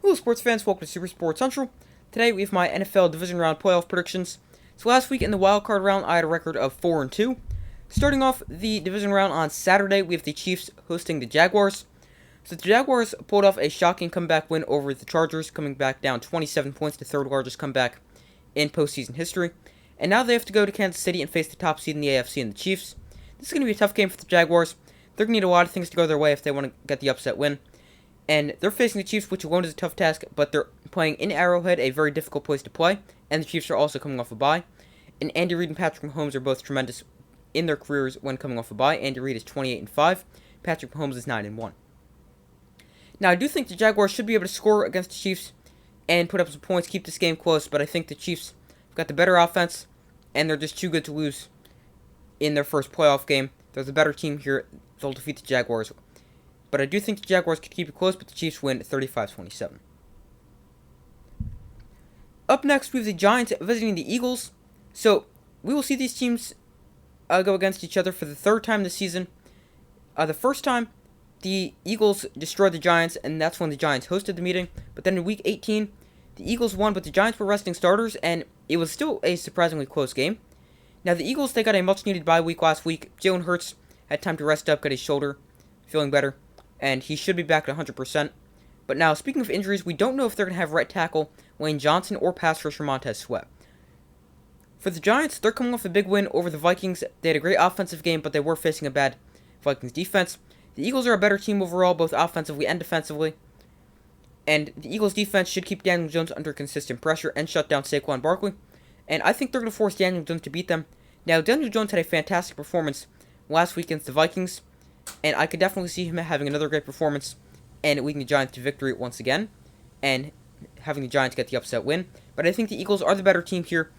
Hello sports fans, welcome to Super Sports Central. Today we have my NFL Division Round playoff predictions. So last week in the wild card round I had a record of 4-2. Starting off the division round on Saturday, we have the Chiefs hosting the Jaguars. So the Jaguars pulled off a shocking comeback win over the Chargers, coming back down 27 points, the third largest comeback in postseason history. And now they have to go to Kansas City and face the top seed in the AFC and the Chiefs. This is going to be a tough game for the Jaguars. They're going to need a lot of things to go their way if they want to get the upset win. And they're facing the Chiefs, which alone is a tough task, but they're playing in Arrowhead, a very difficult place to play, and the Chiefs are also coming off a bye. And Andy Reid and Patrick Mahomes are both tremendous in their careers when coming off a bye. Andy Reid is 28-5, Patrick Mahomes is 9-1. Now, I do think the Jaguars should be able to score against the Chiefs and put up some points, keep this game close, but I think the Chiefs have got the better offense, and they're just too good to lose in their first playoff game. They're the better team here. They'll defeat the Jaguars. But I do think the Jaguars could keep it close, but the Chiefs win 35-27. Up next, we have the Giants visiting the Eagles. So, we will see these teams go against each other for the third time this season. The first time, the Eagles destroyed the Giants, and that's when the Giants hosted the meeting. But then in Week 18, the Eagles won, but the Giants were resting starters, and it was still a surprisingly close game. Now, the Eagles, they got a much-needed bye week last week. Jalen Hurts had time to rest up, get his shoulder, feeling better. And he should be back at 100%. But now, speaking of injuries, we don't know if they're going to have right tackle Lane Johnson or pass rusher Montez Sweat. For the Giants, they're coming off a big win over the Vikings. They had a great offensive game, but they were facing a bad Vikings defense. The Eagles are a better team overall, both offensively and defensively. And the Eagles defense should keep Daniel Jones under consistent pressure and shut down Saquon Barkley. And I think they're going to force Daniel Jones to beat them. Now, Daniel Jones had a fantastic performance last week against the Vikings. And I could definitely see him having another great performance and leading the Giants to victory once again. And having the Giants get the upset win. But I think the Eagles are the better team here.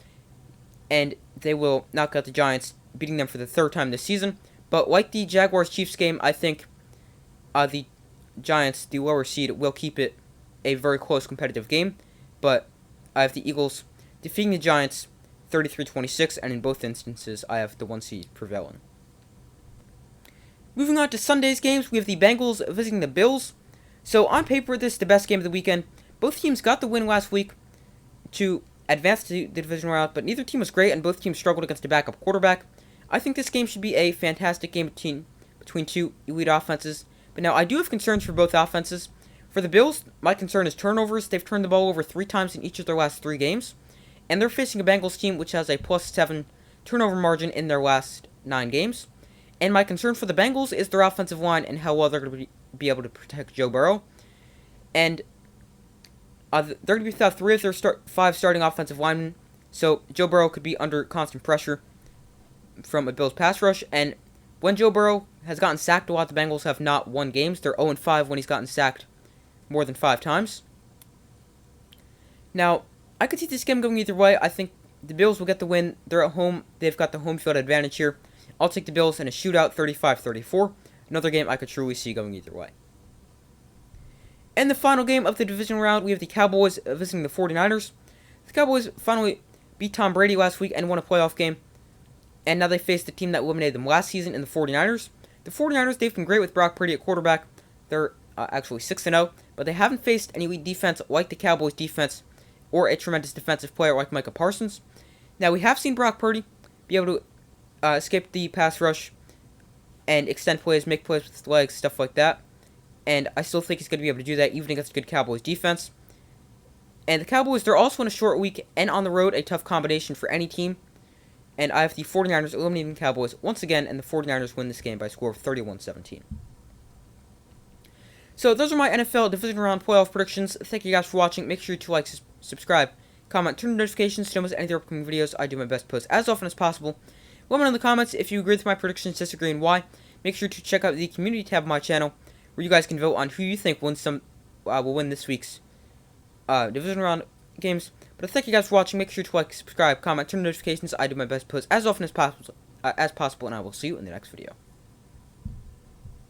And they will knock out the Giants, beating them for the third time this season. But like the Jaguars-Chiefs game, I think the Giants, the lower seed, will keep it a very close competitive game. But I have the Eagles defeating the Giants 33-26. And in both instances, I have the 1 seed prevailing. Moving on to Sunday's games, we have the Bengals visiting the Bills. So on paper, this is the best game of the weekend. Both teams got the win last week to advance to the division round, but neither team was great, and both teams struggled against a backup quarterback. I think this game should be a fantastic game between two elite offenses. But now, I do have concerns for both offenses. For the Bills, my concern is turnovers. They've turned the ball over 3 times in each of their last 3 games. And they're facing a Bengals team which has a +7 turnover margin in their last 9 games. And my concern for the Bengals is their offensive line and how well they're going to be able to protect Joe Burrow. And they're going to be without 3 of their 5 starting offensive linemen. So Joe Burrow could be under constant pressure from a Bills pass rush. And when Joe Burrow has gotten sacked a lot, the Bengals have not won games. They're 0-5 when he's gotten sacked more than 5 times. Now, I could see this game going either way. I think the Bills will get the win. They're at home. They've got the home field advantage here. I'll take the Bills in a shootout, 35-34. Another game I could truly see going either way. In the final game of the division round, we have the Cowboys visiting the 49ers. The Cowboys finally beat Tom Brady last week and won a playoff game. And now they face the team that eliminated them last season in the 49ers. The 49ers, they've been great with Brock Purdy at quarterback. They're actually 6-0. But they haven't faced an elite defense like the Cowboys defense or a tremendous defensive player like Micah Parsons. Now, we have seen Brock Purdy be able to escape the pass rush and extend plays, make plays with his legs, stuff like that. And I still think he's going to be able to do that even against a good Cowboys defense. And the Cowboys, they're also in a short week and on the road, a tough combination for any team. And I have the 49ers eliminating the Cowboys once again, and the 49ers win this game by a score of 31-17. So those are my NFL Division Round playoff predictions. Thank you guys for watching. Make sure to like, subscribe, comment, turn on notifications to know any of the upcoming videos. I do my best to post as often as possible. Let me know in the comments if you agree with my predictions, disagree, and why. Make sure to check out the community tab of my channel, where you guys can vote on who you think will win this week's division round games. But thank you guys for watching. Make sure to like, subscribe, comment, turn on notifications. I do my best to post as often as possible, and I will see you in the next video.